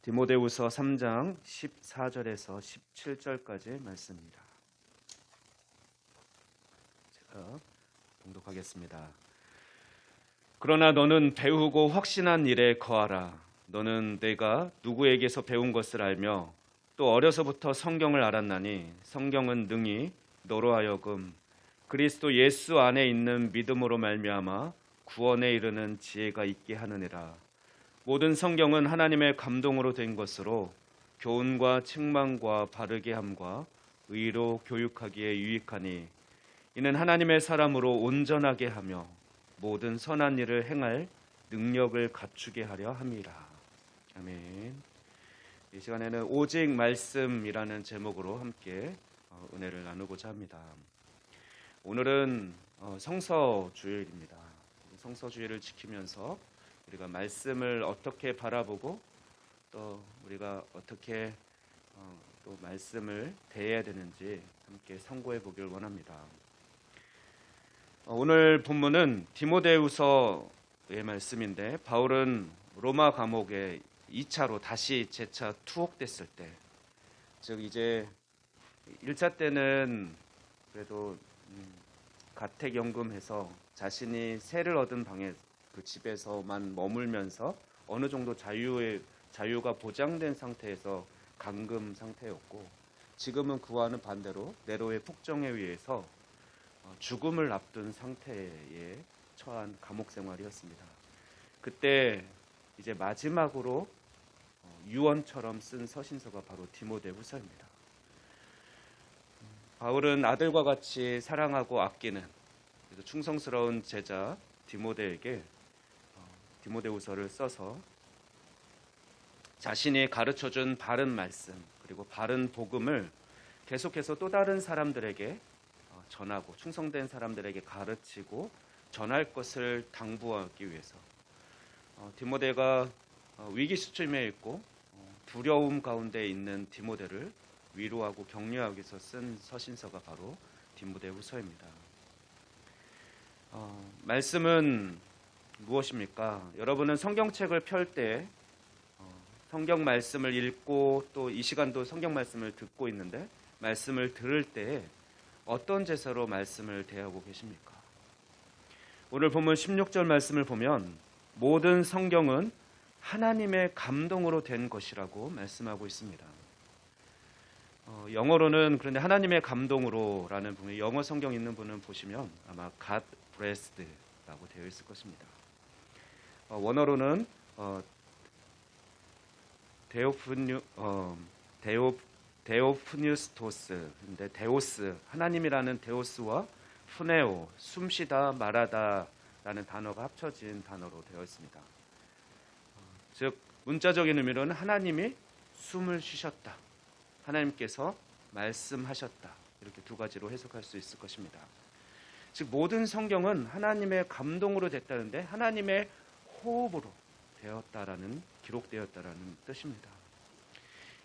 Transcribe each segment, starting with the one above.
디모데후서 3장 14절에서 17절까지의 말씀입니다. 제가 봉독하겠습니다. 그러나 너는 배우고 확신한 일에 거하라. 너는 내가 누구에게서 배운 것을 알며 또 어려서부터 성경을 알았나니 성경은 능히 너로 하여금 그리스도 예수 안에 있는 믿음으로 말미암아 구원에 이르는 지혜가 있게 하느니라. 모든 성경은 하나님의 감동으로 된 것으로 교훈과 책망과 바르게 함과 의로 교육하기에 유익하니 이는 하나님의 사람으로 온전하게 하며 모든 선한 일을 행할 능력을 갖추게 하려 함이라. 아멘. 이 시간에는 오직 말씀이라는 제목으로 함께 은혜를 나누고자 합니다. 오늘은 성서주일입니다. 성서주일을 지키면서 우리가 말씀을 어떻게 바라보고 또 우리가 어떻게 또 말씀을 대해야 되는지 함께 상고해 보길 원합니다. 오늘 본문은 디모데후서의 말씀인데 바울은 로마 감옥에 2차로 다시 재차 투옥됐을 때, 즉 이제 1차 때는 그래도 가택연금해서 자신이 세를 얻은 방에 그 집에서만 머물면서 어느 정도 자유가 보장된 상태에서 감금 상태였고, 지금은 그와는 반대로 네로의 폭정에 의해서 죽음을 앞둔 상태에 처한 감옥 생활이었습니다. 그때 이제 마지막으로 유언처럼 쓴 서신서가 바로 디모데후서입니다. 바울은 아들과 같이 사랑하고 아끼는 충성스러운 제자 디모데에게 디모데후서를 써서 자신이 가르쳐준 바른 말씀 그리고 바른 복음을 계속해서 또 다른 사람들에게 전하고 충성된 사람들에게 가르치고 전할 것을 당부하기 위해서 디모데가 위기수침에 있고 두려움 가운데 있는 디모데를 위로하고 격려하기 위해서 쓴 서신서가 바로 디모데후서입니다. 말씀은 무엇입니까? 여러분은 성경책을 펼 때 성경 말씀을 읽고 또 이 시간도 성경 말씀을 듣고 있는데 말씀을 들을 때 어떤 제사로 말씀을 대하고 계십니까? 오늘 본문 16절 말씀을 보면 모든 성경은 하나님의 감동으로 된 것이라고 말씀하고 있습니다. 영어로는 그런데 하나님의 감동으로라는 부분이 영어 성경 있는 분은 보시면 아마 God blessed라고 되어 있을 것입니다. 원어로는 데오프뉴스토스, 근데 데오스, 하나님이라는 데오스와 푸네오, 숨쉬다, 말하다라는 단어가 합쳐진 단어로 되어 있습니다. 즉 문자적인 의미로는 하나님이 숨을 쉬셨다, 하나님께서 말씀하셨다, 이렇게 두 가지로 해석할 수 있을 것입니다. 즉 모든 성경은 하나님의 감동으로 됐다는데 하나님의 호흡으로 되었다라는, 기록되었다라는 뜻입니다.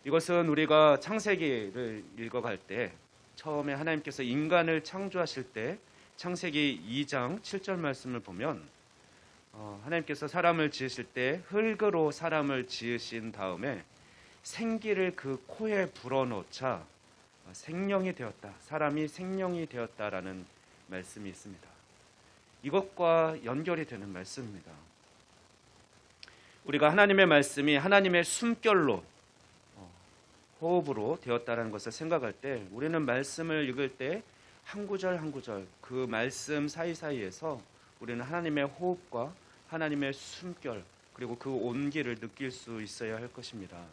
이것은 우리가 창세기를 읽어갈 때 처음에 하나님께서 인간을 창조하실 때 창세기 2장 7절 말씀을 보면 하나님께서 사람을 지으실 때 흙으로 사람을 지으신 다음에 생기를 그 코에 불어넣자 생명이 되었다, 사람이 생명이 되었다라는 말씀이 있습니다. 이것과 연결이 되는 말씀입니다. 우리가 하나님의 말씀이 하나님의 숨결로 호흡으로 되었다는 것을 생각할 때 우리는 말씀을 읽을 때 한 구절 한 구절 그 말씀 사이사이에서 우리는 하나님의 호흡과 하나님의 숨결 그리고 그 온기를 느낄 수 있어야 할 것입니다.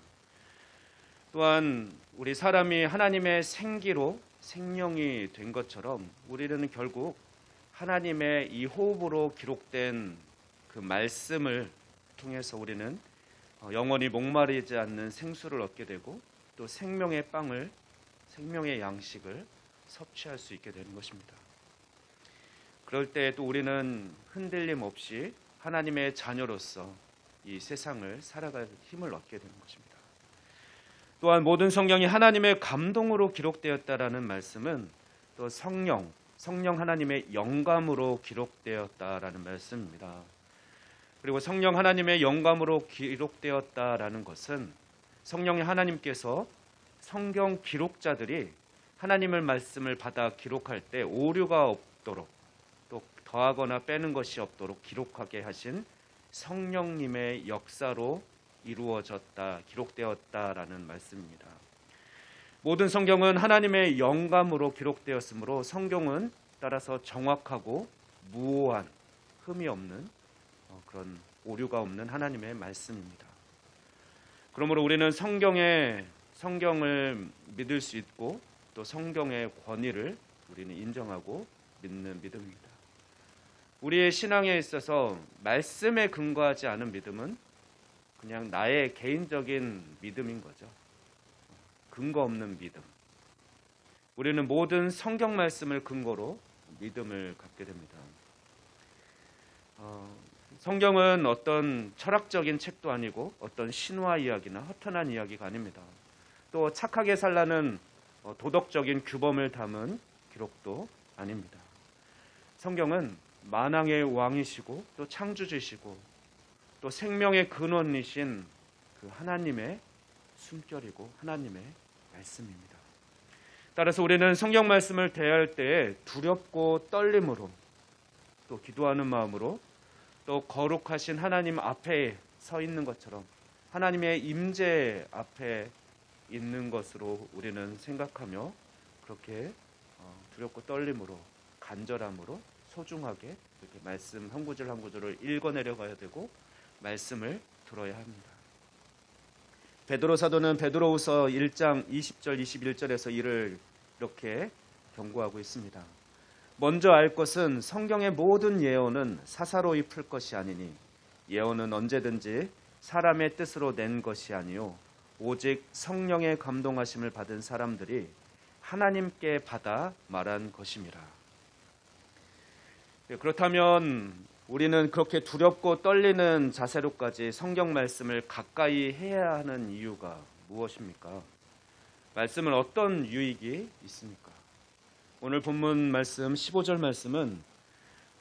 또한 우리 사람이 하나님의 생기로 생명이 된 것처럼 우리는 결국 하나님의 이 호흡으로 기록된 그 말씀을 통해서 우리는 영원히 목마르지 않는 생수를 얻게 되고 또 생명의 빵을, 생명의 양식을 섭취할 수 있게 되는 것입니다. 그럴 때 또 우리는 흔들림 없이 하나님의 자녀로서 이 세상을 살아갈 힘을 얻게 되는 것입니다. 또한 모든 성경이 하나님의 감동으로 기록되었다라는 말씀은 또 성령 하나님의 영감으로 기록되었다라는 말씀입니다. 그리고 성령 하나님의 영감으로 기록되었다라는 것은 성령의 하나님께서 성경 기록자들이 하나님의 말씀을 받아 기록할 때 오류가 없도록 또 더하거나 빼는 것이 없도록 기록하게 하신 성령님의 역사로 이루어졌다, 기록되었다라는 말씀입니다. 모든 성경은 하나님의 영감으로 기록되었으므로 성경은 따라서 정확하고 무오한, 흠이 없는 그런 오류가 없는 하나님의 말씀입니다. 그러므로 우리는 성경을 믿을 수 있고 또 성경의 권위를 우리는 인정하고 믿는 믿음입니다. 우리의 신앙에 있어서 말씀에 근거하지 않은 믿음은 그냥 나의 개인적인 믿음인 거죠. 근거 없는 믿음. 우리는 모든 성경 말씀을 근거로 믿음을 갖게 됩니다. 성경은 어떤 철학적인 책도 아니고 어떤 신화 이야기나 허탄한 이야기가 아닙니다. 또 착하게 살라는 도덕적인 규범을 담은 기록도 아닙니다. 성경은 만왕의 왕이시고 또 창조주시고 또 생명의 근원이신 그 하나님의 숨결이고 하나님의 말씀입니다. 따라서 우리는 성경 말씀을 대할 때에 두렵고 떨림으로 또 기도하는 마음으로 또 거룩하신 하나님 앞에 서 있는 것처럼 하나님의 임재 앞에 있는 것으로 우리는 생각하며 그렇게 두렵고 떨림으로 간절함으로 소중하게 이렇게 말씀 한 구절 한 구절을 읽어내려가야 되고 말씀을 들어야 합니다. 베드로 사도는 베드로후서 1장 20절 21절에서 이를 이렇게 경고하고 있습니다. 먼저 알 것은 성경의 모든 예언은 사사로이 풀 것이 아니니 예언은 언제든지 사람의 뜻으로 낸 것이 아니요 오직 성령의 감동하심을 받은 사람들이 하나님께 받아 말한 것임이라. 그렇다면 우리는 그렇게 두렵고 떨리는 자세로까지 성경 말씀을 가까이 해야 하는 이유가 무엇입니까? 말씀은 어떤 유익이 있습니까? 오늘 본문 말씀 15절 말씀은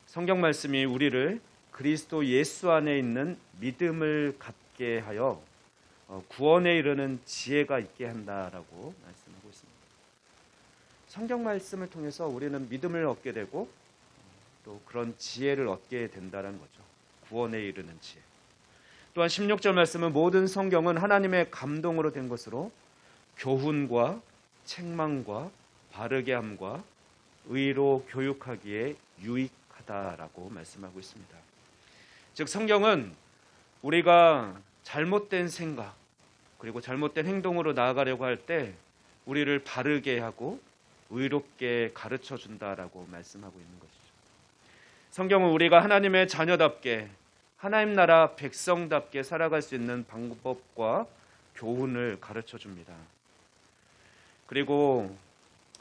성경 말씀이 우리를 그리스도 예수 안에 있는 믿음을 갖게 하여 구원에 이르는 지혜가 있게 한다라고 말씀하고 있습니다. 성경 말씀을 통해서 우리는 믿음을 얻게 되고 또 그런 지혜를 얻게 된다는 거죠. 구원에 이르는 지혜. 또한 16절 말씀은 모든 성경은 하나님의 감동으로 된 것으로 교훈과 책망과 바르게 함과 의로 교육하기에 유익하다라고 말씀하고 있습니다. 즉 성경은 우리가 잘못된 생각 그리고 잘못된 행동으로 나아가려고 할 때 우리를 바르게 하고 의롭게 가르쳐 준다라고 말씀하고 있는 것이죠. 성경은 우리가 하나님의 자녀답게 하나님 나라 백성답게 살아갈 수 있는 방법과 교훈을 가르쳐 줍니다. 그리고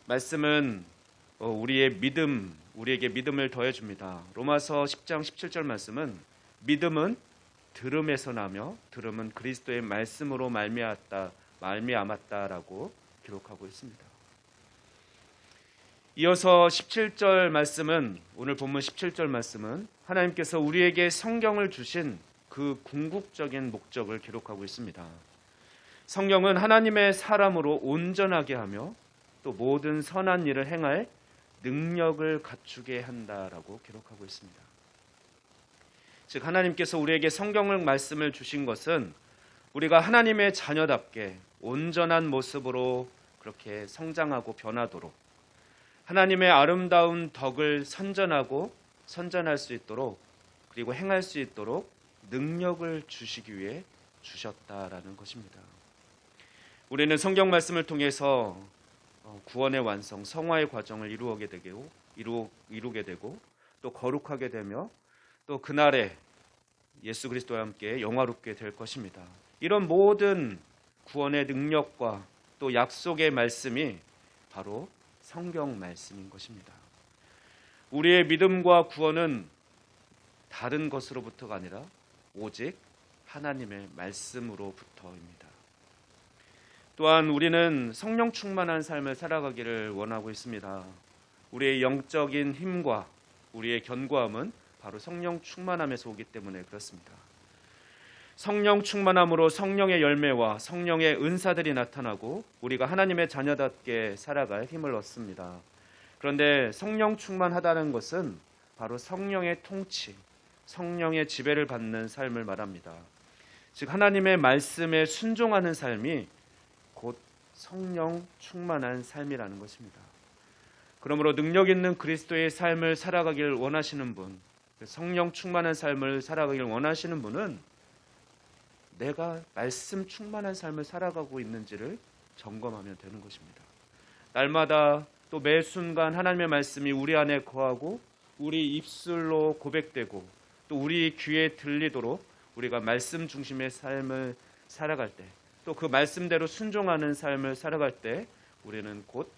말씀은 우리에게 믿음을 더해 줍니다. 로마서 10장 17절 말씀은 믿음은 들음에서 나며 들음은 그리스도의 말씀으로 말미암았다라고 기록하고 있습니다. 이어서 17절 말씀은 오늘 본문 17절 말씀은 하나님께서 우리에게 성경을 주신 그 궁극적인 목적을 기록하고 있습니다. 성경은 하나님의 사람으로 온전하게 하며 또 모든 선한 일을 행할 능력을 갖추게 한다라고 기록하고 있습니다. 즉 하나님께서 우리에게 성경을 말씀을 주신 것은 우리가 하나님의 자녀답게 온전한 모습으로 그렇게 성장하고 변하도록 하나님의 아름다운 덕을 선전할 수 있도록 그리고 행할 수 있도록 능력을 주시기 위해 주셨다라는 것입니다. 우리는 성경 말씀을 통해서 구원의 완성, 성화의 과정을 이루게 되고 또 거룩하게 되며 또 그날에 예수 그리스도와 함께 영화롭게 될 것입니다. 이런 모든 구원의 능력과 또 약속의 말씀이 바로 성경 말씀인 것입니다. 우리의 믿음과 구원은 다른 것으로부터가 아니라 오직 하나님의 말씀으로부터입니다. 또한 우리는 성령 충만한 삶을 살아가기를 원하고 있습니다. 우리의 영적인 힘과 우리의 견고함은 바로 성령 충만함에서 오기 때문에 그렇습니다. 성령 충만함으로 성령의 열매와 성령의 은사들이 나타나고 우리가 하나님의 자녀답게 살아갈 힘을 얻습니다. 그런데 성령 충만하다는 것은 바로 성령의 통치, 성령의 지배를 받는 삶을 말합니다. 즉 하나님의 말씀에 순종하는 삶이 곧 성령 충만한 삶이라는 것입니다. 그러므로 능력 있는 그리스도의 삶을 살아가길 원하시는 분, 성령 충만한 삶을 살아가길 원하시는 분은 내가 말씀 충만한 삶을 살아가고 있는지를 점검하면 되는 것입니다. 날마다 또 매 순간 하나님의 말씀이 우리 안에 거하고 우리 입술로 고백되고 또 우리 귀에 들리도록 우리가 말씀 중심의 삶을 살아갈 때, 또 그 말씀대로 순종하는 삶을 살아갈 때 우리는 곧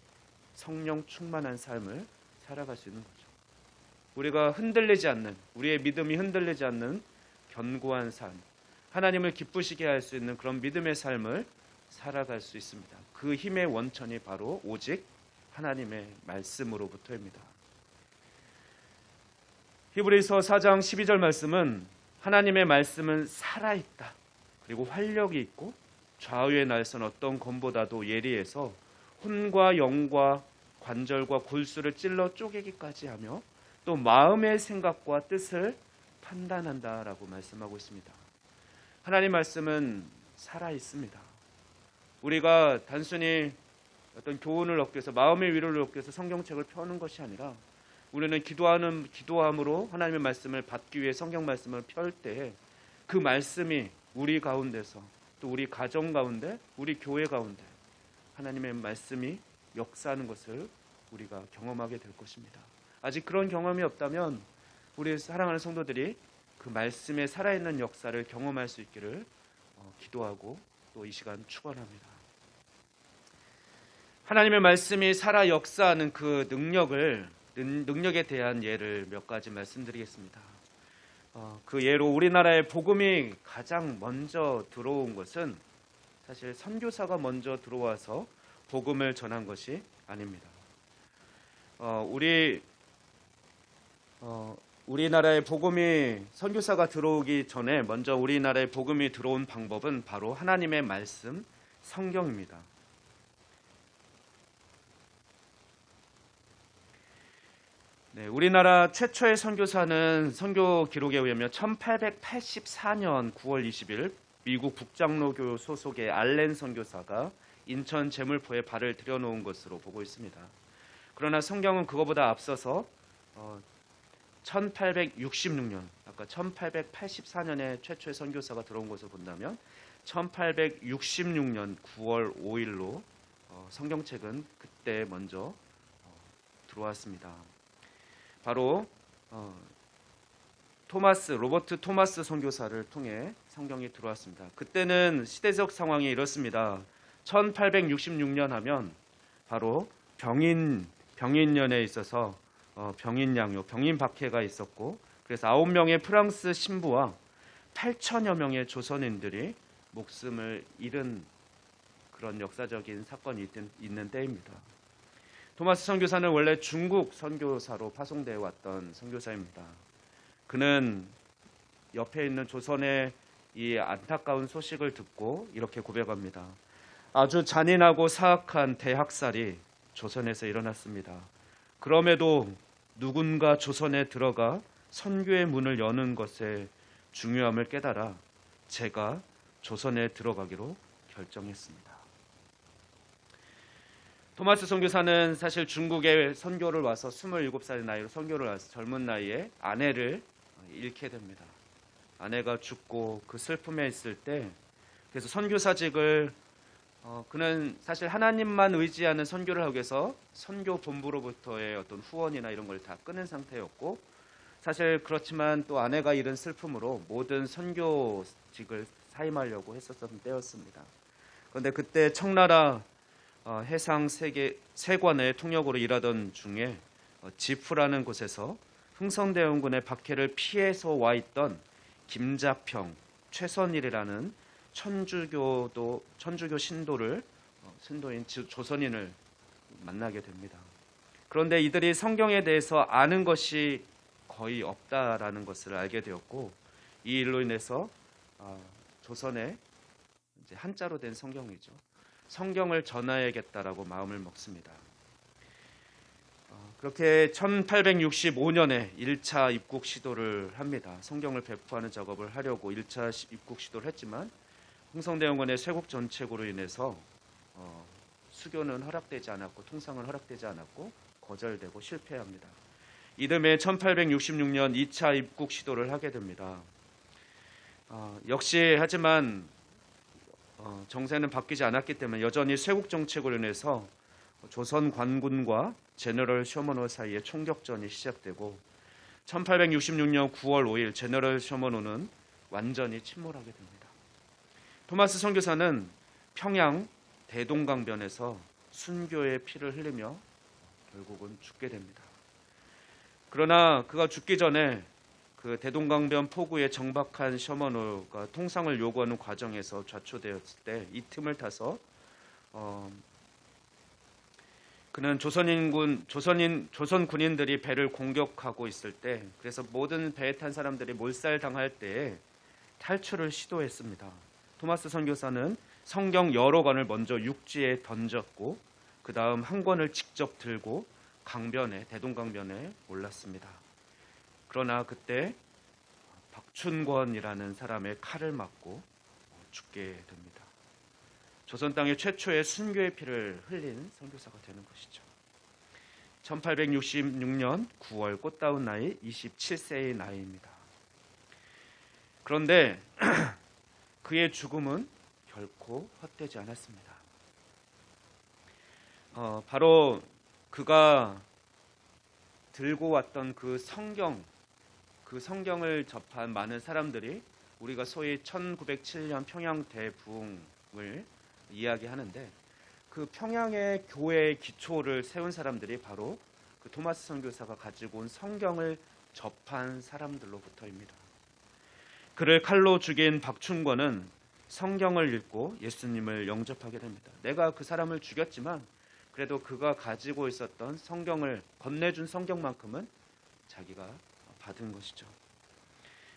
성령 충만한 삶을 살아갈 수 있는 거죠. 우리가 흔들리지 않는, 우리의 믿음이 흔들리지 않는 견고한 삶, 하나님을 기쁘시게 할 수 있는 그런 믿음의 삶을 살아갈 수 있습니다. 그 힘의 원천이 바로 오직 하나님의 말씀으로부터입니다. 히브리서 4장 12절 말씀은 하나님의 말씀은 살아있다. 그리고 활력이 있고 좌우의 날선 어떤 검보다도 예리해서 혼과 영과 관절과 골수를 찔러 쪼개기까지 하며 또 마음의 생각과 뜻을 판단한다라고 말씀하고 있습니다. 하나님 말씀은 살아있습니다. 우리가 단순히 어떤 교훈을 얻기 위해서, 마음의 위로를 얻기 위해서 성경책을 펴는 것이 아니라 우리는 기도함으로 하나님의 말씀을 받기 위해 성경 말씀을 펼 때 그 말씀이 우리 가운데서, 또 우리 가정 가운데, 우리 교회 가운데 하나님의 말씀이 역사하는 것을 우리가 경험하게 될 것입니다. 아직 그런 경험이 없다면 우리 사랑하는 성도들이 그 말씀의 살아있는 역사를 경험할 수 있기를 기도하고 또 이 시간 축원합니다. 하나님의 말씀이 살아 역사하는 그 능력에 대한 예를 몇 가지 말씀드리겠습니다. 그 예로 우리나라에 복음이 가장 먼저 들어온 것은 사실 선교사가 먼저 들어와서 복음을 전한 것이 아닙니다. 우리나라에 복음이, 선교사가 들어오기 전에 먼저 우리나라에 복음이 들어온 방법은 바로 하나님의 말씀, 성경입니다. 네, 우리나라 최초의 선교사는 선교 기록에 의하면 1884년 9월 20일 미국 북장로교 소속의 알렌 선교사가 인천 제물포에 발을 들여놓은 것으로 보고 있습니다. 그러나 성경은 그거보다 앞서서 1866년, 아까 1884년에 최초의 선교사가 들어온 것을 본다면 1866년 9월 5일로 성경책은 그때 먼저 들어왔습니다. 바로 로버트 토마스 선교사를 통해 성경이 들어왔습니다. 그때는 시대적 상황이 이렇습니다. 1866년 하면 바로 병인년에 있어서 병인양요, 병인박해가 있었고, 그래서 9명의 프랑스 신부와 8천여 명의 조선인들이 목숨을 잃은 그런 역사적인 사건이 있는 때입니다. 토마스 선교사는 원래 중국 선교사로 파송되어 왔던 선교사입니다. 그는 옆에 있는 조선의 이 안타까운 소식을 듣고 이렇게 고백합니다. 아주 잔인하고 사악한 대학살이 조선에서 일어났습니다. 그럼에도 누군가 조선에 들어가 선교의 문을 여는 것의 중요함을 깨달아 제가 조선에 들어가기로 결정했습니다. 토마스 선교사는 사실 중국에 선교를 와서 27살의 나이로 선교를 와서 젊은 나이에 아내를 잃게 됩니다. 아내가 죽고 그 슬픔에 있을 때, 그래서 선교사직을 그는 사실 하나님만 의지하는 선교를 하기 위해서 선교 본부로부터의 어떤 후원이나 이런 걸 다 끊은 상태였고, 사실 그렇지만 또 아내가 잃은 슬픔으로 모든 선교직을 사임하려고 했었던 때였습니다. 그런데 그때 청나라 해상 세관의 통역으로 일하던 중에 지프라는 곳에서 흥선대원군의 박해를 피해서 와 있던 김자평, 최선일이라는 천주교 신도인 조선인을 만나게 됩니다. 그런데 이들이 성경에 대해서 아는 것이 거의 없다라는 것을 알게 되었고, 이 일로 인해서 조선의 이제 한자로 된 성경이죠. 성경을 전하야겠다라고 마음을 먹습니다. 그렇게 1865년에 1차 입국 시도를 합니다. 성경을 배포하는 작업을 하려고 1차 입국 시도를 했지만 홍성대원군의 쇄국 정책으로 인해서 수교는 허락되지 않았고 통상은 허락되지 않았고 거절되고 실패합니다. 이듬해 1866년 2차 입국 시도를 하게 됩니다. 역시 하지만 정세는 바뀌지 않았기 때문에 여전히 쇄국 정책으로 인해서 조선 관군과 제너럴 쇼먼호 사이에 총격전이 시작되고 1866년 9월 5일 제너럴 쇼먼호는 완전히 침몰하게 됩니다. 토마스 선교사는 평양 대동강변에서 순교의 피를 흘리며 결국은 죽게 됩니다. 그러나 그가 죽기 전에 그 대동강변 포구에 정박한 쇼먼호가 통상을 요구하는 과정에서 좌초되었을 때 이 틈을 타서 그는 조선 군인들이 배를 공격하고 있을 때, 그래서 모든 배에 탄 사람들이 몰살당할 때에 탈출을 시도했습니다. 토마스 선교사는 성경 여러 권을 먼저 육지에 던졌고 그 다음 한 권을 직접 들고 대동강변에 올랐습니다. 그러나 그때 박춘권이라는 사람의 칼을 맞고 죽게 됩니다. 조선 땅의 최초의 순교의 피를 흘린 선교사가 되는 것이죠. 1866년 9월 꽃다운 나이 27세의 나이입니다. 그런데 그의 죽음은 결코 헛되지 않았습니다. 바로 그가 들고 왔던 그 성경을 접한 많은 사람들이 우리가 소위 1907년 평양 대부흥을 이야기하는데, 그 평양의 교회의 기초를 세운 사람들이 바로 그 토마스 선교사가 가지고 온 성경을 접한 사람들로부터입니다. 그를 칼로 죽인 박춘권은 성경을 읽고 예수님을 영접하게 됩니다. 내가 그 사람을 죽였지만 그래도 그가 가지고 있었던 성경을 건네준 성경만큼은 자기가 받은 것이죠.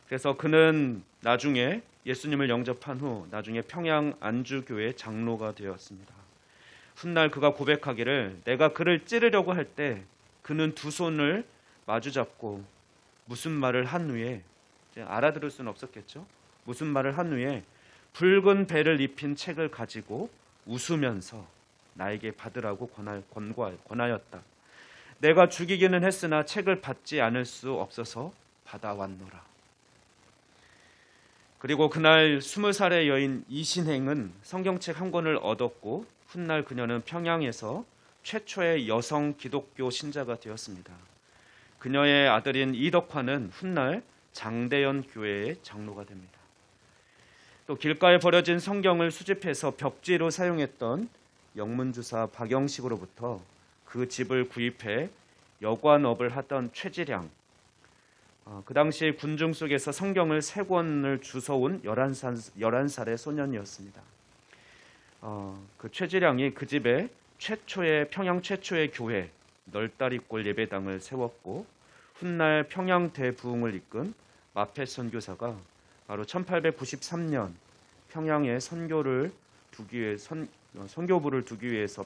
그래서 그는 나중에 예수님을 영접한 후 나중에 평양 안주교회 장로가 되었습니다. 훗날 그가 고백하기를, 내가 그를 찌르려고 할 때 그는 두 손을 마주잡고 무슨 말을 한 후에, 알아들을 수는 없었겠죠. 무슨 말을 한 후에 붉은 배를 입힌 책을 가지고 웃으면서 나에게 받으라고 권하였다. 내가 죽이기는 했으나 책을 받지 않을 수 없어서 받아왔노라. 그리고 그날 20살의 여인 이신행은 성경책 한 권을 얻었고 훗날 그녀는 평양에서 최초의 여성 기독교 신자가 되었습니다. 그녀의 아들인 이덕화는 훗날 장대연 교회의 장로가 됩니다. 또 길가에 버려진 성경을 수집해서 벽지로 사용했던 영문주사 박영식으로부터 그 집을 구입해 여관업을 하던 최지량, 그 당시 군중 속에서 성경을 3권을 주워온 11살의 소년이었습니다. 그 최지량이 그 집에 평양 최초의 교회 널다리골 예배당을 세웠고 훗날 평양 대부흥을 이끈 마페 선교사가 바로 1893년 평양에 선교부를 두기 위해서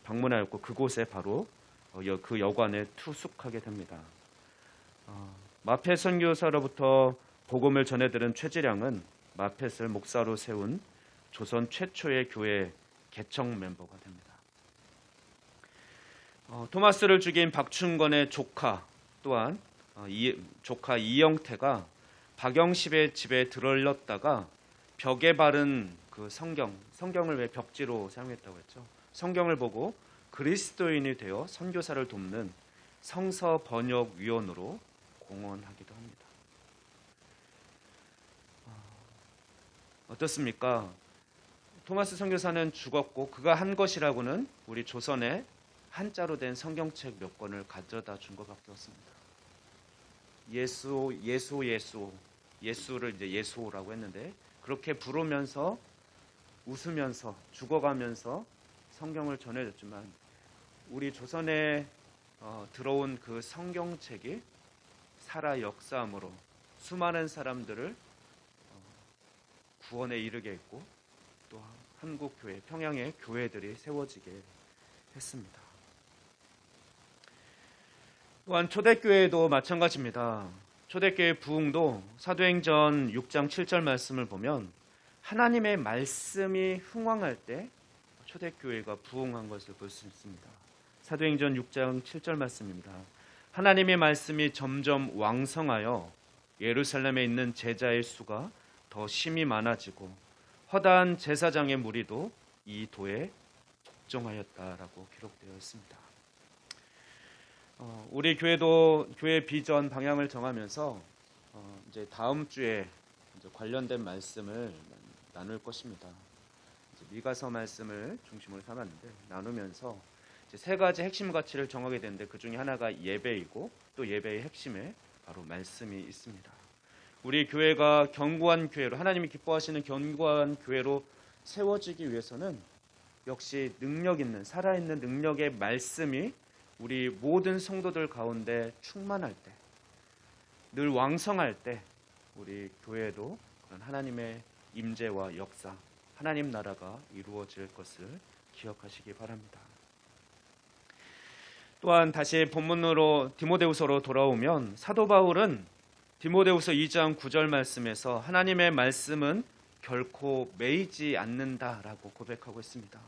방문하였고 그곳에 바로 그 여관에 투숙하게 됩니다. 마펫 선교사로부터 복음을 전해들은 최지량은 마펫을 목사로 세운 조선 최초의 교회 개청 멤버가 됩니다. 토마스를 죽인 박춘권의 조카 또한 조카 이영태가 박영십의 집에 들렀다가 벽에 바른 그 성경을 왜 벽지로 사용했다고 했죠? 성경을 보고 그리스도인이 되어 선교사를 돕는 성서 번역 위원으로 공헌하기도 합니다. 어떻습니까? 토마스 선교사는 죽었고 그가 한 것이라고는 우리 조선에 한자로 된 성경책 몇 권을 가져다 준 것밖에 없습니다. 예수를 이제 예수라고 했는데 그렇게 부르면서 웃으면서 죽어가면서 성경을 전해줬지만 우리 조선에 들어온 그 성경책이 살아 역사함으로 수많은 사람들을 구원에 이르게 했고 또 한국 교회, 평양의 교회들이 세워지게 했습니다. 또한 초대교회도 마찬가지입니다. 초대교회 부흥도 사도행전 6장 7절 말씀을 보면 하나님의 말씀이 흥왕할 때 초대교회가 부흥한 것을 볼 수 있습니다. 사도행전 6장 7절 말씀입니다. 하나님의 말씀이 점점 왕성하여 예루살렘에 있는 제자의 수가 더 심히 많아지고 허다한 제사장의 무리도 이 도에 복종하였다라고 기록되어 있습니다. 우리 교회도 교회 비전 방향을 정하면서 이제 다음 주에 이제 관련된 말씀을 나눌 것입니다. 이제 미가서 말씀을 중심으로 삼았는데 나누면서 이제 세 가지 핵심 가치를 정하게 되는데 그 중에 하나가 예배이고 또 예배의 핵심에 바로 말씀이 있습니다. 우리 교회가 견고한 교회로 하나님이 기뻐하시는 견고한 교회로 세워지기 위해서는 역시 능력 있는 살아있는 능력의 말씀이 우리 모든 성도들 가운데 충만할 때, 늘 왕성할 때 우리 교회도 그런 하나님의 임재와 역사, 하나님 나라가 이루어질 것을 기억하시기 바랍니다. 또한 다시 본문으로 디모데후서로 돌아오면 사도 바울은 디모데후서 2장 9절 말씀에서 하나님의 말씀은 결코 매이지 않는다라고 고백하고 있습니다.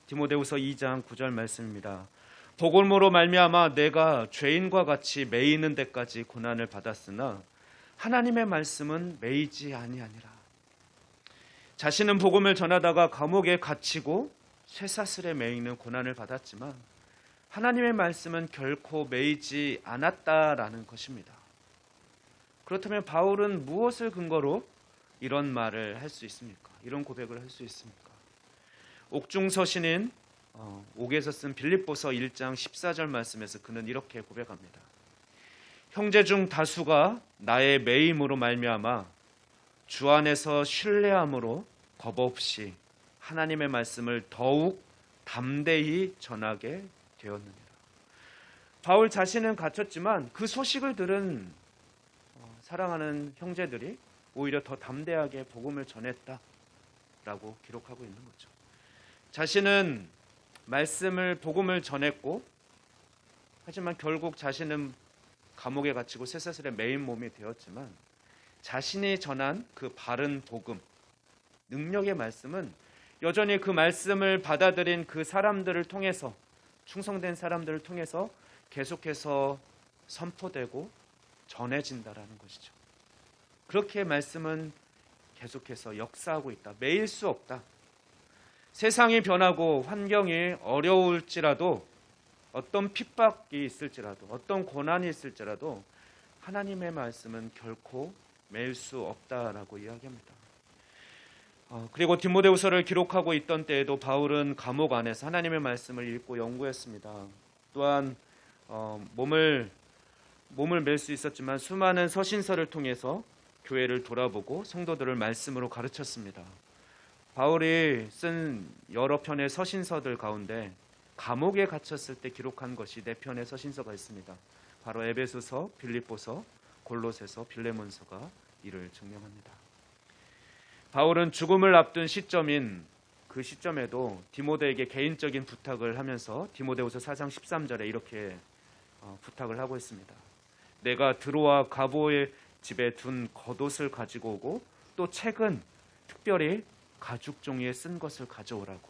디모데후서 2장 9절 말씀입니다. 복음으로 말미암아 내가 죄인과 같이 매이는 데까지 고난을 받았으나 하나님의 말씀은 매이지 아니하니라. 자신은 복음을 전하다가 감옥에 갇히고 쇠사슬에 매이는 고난을 받았지만 하나님의 말씀은 결코 매이지 않았다라는 것입니다. 그렇다면 바울은 무엇을 근거로 이런 말을 할 수 있습니까? 이런 고백을 할 수 있습니까? 옥중서신인 옥에서 쓴 빌립보서 1장 14절 말씀에서 그는 이렇게 고백합니다. 형제 중 다수가 나의 매임으로 말미암아 주 안에서 신뢰함으로 겁 없이 하나님의 말씀을 더욱 담대히 전하게 되었느니라. 바울 자신은 갇혔지만 그 소식을 들은 사랑하는 형제들이 오히려 더 담대하게 복음을 전했다라고 기록하고 있는 거죠. 자신은 말씀을 복음을 전했고 하지만 결국 자신은 감옥에 갇히고 쇠사슬에 매인 몸이 되었지만 자신이 전한 그 바른 복음, 능력의 말씀은 여전히 그 말씀을 받아들인 그 사람들을 통해서 충성된 사람들을 통해서 계속해서 선포되고 전해진다라는 것이죠. 그렇게 말씀은 계속해서 역사하고 있다. 매일 수 없다. 세상이 변하고 환경이 어려울지라도 어떤 핍박이 있을지라도 어떤 고난이 있을지라도 하나님의 말씀은 결코 매일 수 없다라고 이야기합니다. 그리고 디모데후서를 기록하고 있던 때에도 바울은 감옥 안에서 하나님의 말씀을 읽고 연구했습니다. 또한 몸을 맬 수 있었지만 수많은 서신서를 통해서 교회를 돌아보고 성도들을 말씀으로 가르쳤습니다. 바울이 쓴 여러 편의 서신서들 가운데 감옥에 갇혔을 때 기록한 것이 4편의 서신서가 있습니다. 바로 에베소서, 빌립보서, 골로새서, 빌레몬서가 이를 증명합니다. 바울은 죽음을 앞둔 시점인 그 시점에도 디모데에게 개인적인 부탁을 하면서 디모데후서 4장 13절에 이렇게 부탁을 하고 있습니다. 내가 드로아 가보의 집에 둔 겉옷을 가지고 오고 또 책은 특별히 가죽 종이에 쓴 것을 가져오라고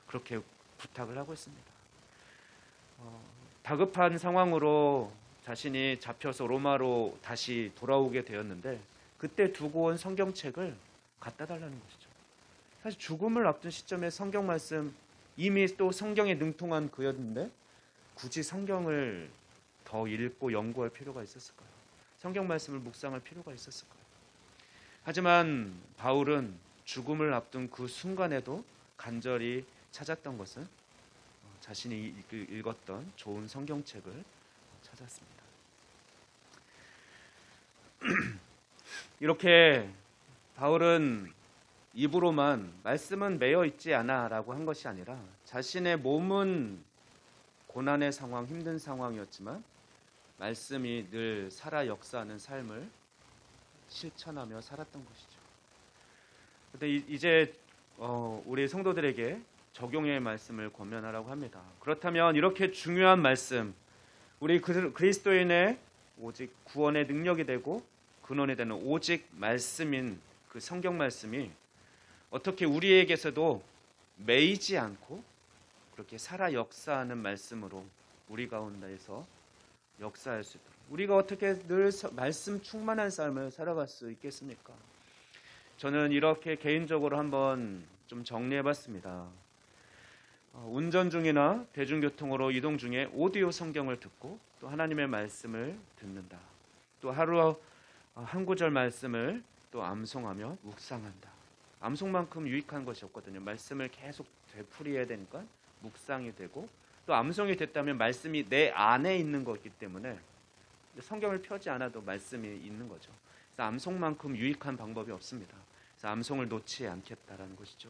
그렇게 부탁을 하고 있습니다. 다급한 상황으로 자신이 잡혀서 로마로 다시 돌아오게 되었는데 그때 두고 온 성경책을 갖다 달라는 것이죠. 사실 죽음을 앞둔 시점에 성경 말씀 이미 또 성경에 능통한 그였는데 굳이 성경을 더 읽고 연구할 필요가 있었을까요? 성경 말씀을 묵상할 필요가 있었을까요? 하지만 바울은 죽음을 앞둔 그 순간에도 간절히 찾았던 것은 자신이 읽었던 좋은 성경책을 찾았습니다. 이렇게 바울은 입으로만 말씀은 매여 있지 않아 라고 한 것이 아니라 자신의 몸은 고난의 상황, 힘든 상황이었지만 말씀이 늘 살아 역사하는 삶을 실천하며 살았던 것이죠. 근데 이제 우리 성도들에게 적용의 말씀을 권면하라고 합니다. 그렇다면 이렇게 중요한 말씀, 우리 그리스도인의 오직 구원의 능력이 되고 근원이 되는 오직 말씀인 그 성경 말씀이 어떻게 우리에게서도 매이지 않고 그렇게 살아 역사하는 말씀으로 우리 가운데에서 역사할 수 있도록, 우리가 어떻게 늘 말씀 충만한 삶을 살아갈 수 있겠습니까? 저는 이렇게 개인적으로 한번 좀 정리해봤습니다. 운전 중이나 대중교통으로 이동 중에 오디오 성경을 듣고 또 하나님의 말씀을 듣는다. 또 하루 한 구절 말씀을 또 암송하며 묵상한다. 암송만큼 유익한 것이 없거든요. 말씀을 계속 되풀이해야 되니까 묵상이 되고, 또 암송이 됐다면 말씀이 내 안에 있는 거기 때문에 성경을 펴지 않아도 말씀이 있는 거죠. 그래서 암송만큼 유익한 방법이 없습니다. 그래서 암송을 놓지 않겠다라는 것이죠.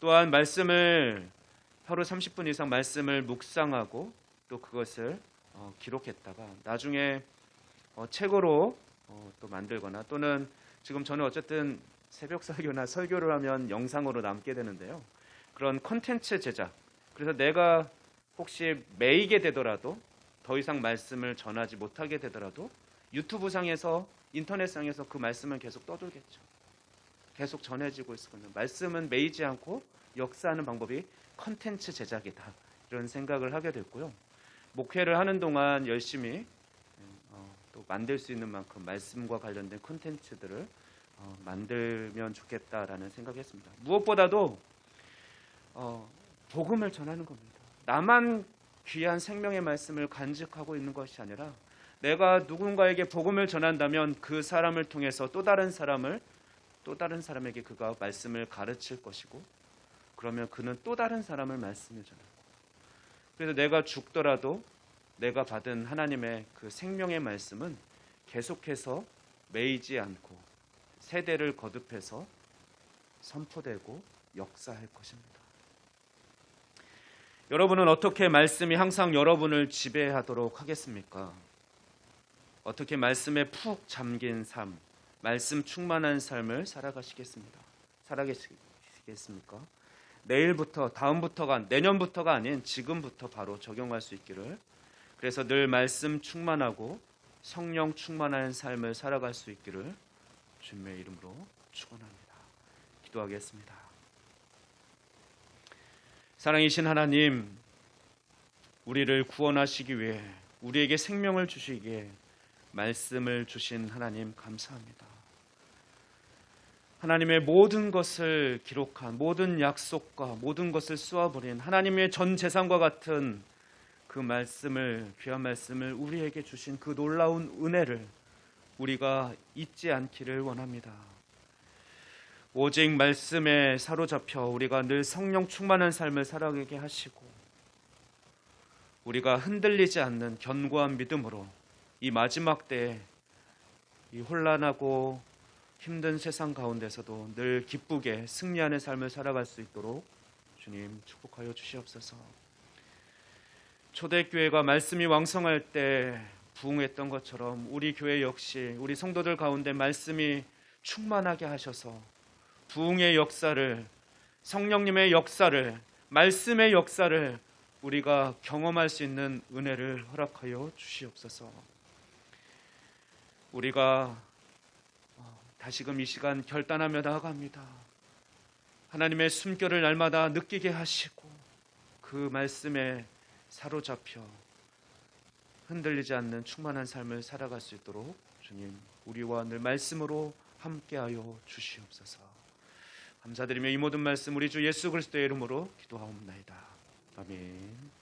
또한 말씀을 하루 30분 이상 말씀을 묵상하고 또 그것을 기록했다가 나중에 책으로 또 만들거나, 또는 지금 저는 어쨌든 새벽 설교나 설교를 하면 영상으로 남게 되는데요. 그런 콘텐츠 제작, 그래서 내가 혹시 매이게 되더라도 더 이상 말씀을 전하지 못하게 되더라도 유튜브상에서 인터넷상에서 그 말씀은 계속 떠돌겠죠. 계속 전해지고 있을 거예요. 말씀은 매이지 않고 역사하는 방법이 콘텐츠 제작이다, 이런 생각을 하게 됐고요. 목회를 하는 동안 열심히 또 만들 수 있는 만큼 말씀과 관련된 콘텐츠들을 만들면 좋겠다라는 생각했습니다. 무엇보다도 복음을 전하는 겁니다. 나만 귀한 생명의 말씀을 간직하고 있는 것이 아니라 내가 누군가에게 복음을 전한다면 그 사람을 통해서 또 다른 사람에게 그가 말씀을 가르칠 것이고, 그러면 그는 또 다른 사람을 말씀을 전하고, 그래서 내가 죽더라도 내가 받은 하나님의 그 생명의 말씀은 계속해서 매이지 않고 세대를 거듭해서 선포되고 역사할 것입니다. 여러분은 어떻게 말씀이 항상 여러분을 지배하도록 하겠습니까? 어떻게 말씀에 푹 잠긴 삶, 말씀 충만한 삶을 살아가시겠습니까? 내일부터, 다음부터가, 내년부터가 아닌 지금부터 바로 적용할 수 있기를, 그래서 늘 말씀 충만하고 성령 충만한 삶을 살아갈 수 있기를 주님의 이름으로 축원합니다. 기도하겠습니다. 사랑이신 하나님, 우리를 구원하시기 위해, 우리에게 생명을 주시기에 말씀을 주신 하나님 감사합니다. 하나님의 모든 것을 기록한, 모든 약속과 모든 것을 쏘아버린 하나님의 전 재산과 같은 그 말씀을, 귀한 말씀을 우리에게 주신 그 놀라운 은혜를 우리가 잊지 않기를 원합니다. 오직 말씀에 사로잡혀 우리가 늘 성령 충만한 삶을 살아가게 하시고, 우리가 흔들리지 않는 견고한 믿음으로 이 마지막 때에 이 혼란하고 힘든 세상 가운데서도 늘 기쁘게 승리하는 삶을 살아갈 수 있도록 주님 축복하여 주시옵소서. 초대교회가 말씀이 왕성할 때 부흥했던 것처럼 우리 교회 역시 우리 성도들 가운데 말씀이 충만하게 하셔서 부흥의 역사를, 성령님의 역사를, 말씀의 역사를 우리가 경험할 수 있는 은혜를 허락하여 주시옵소서. 우리가 다시금 이 시간 결단하며 나아갑니다. 하나님의 숨결을 날마다 느끼게 하시고 그 말씀에 사로잡혀 흔들리지 않는 충만한 삶을 살아갈 수 있도록 주님 우리와 늘 말씀으로 함께하여 주시옵소서. 감사드리며 이 모든 말씀 우리 주 예수 그리스도의 이름으로 기도하옵나이다. 아멘.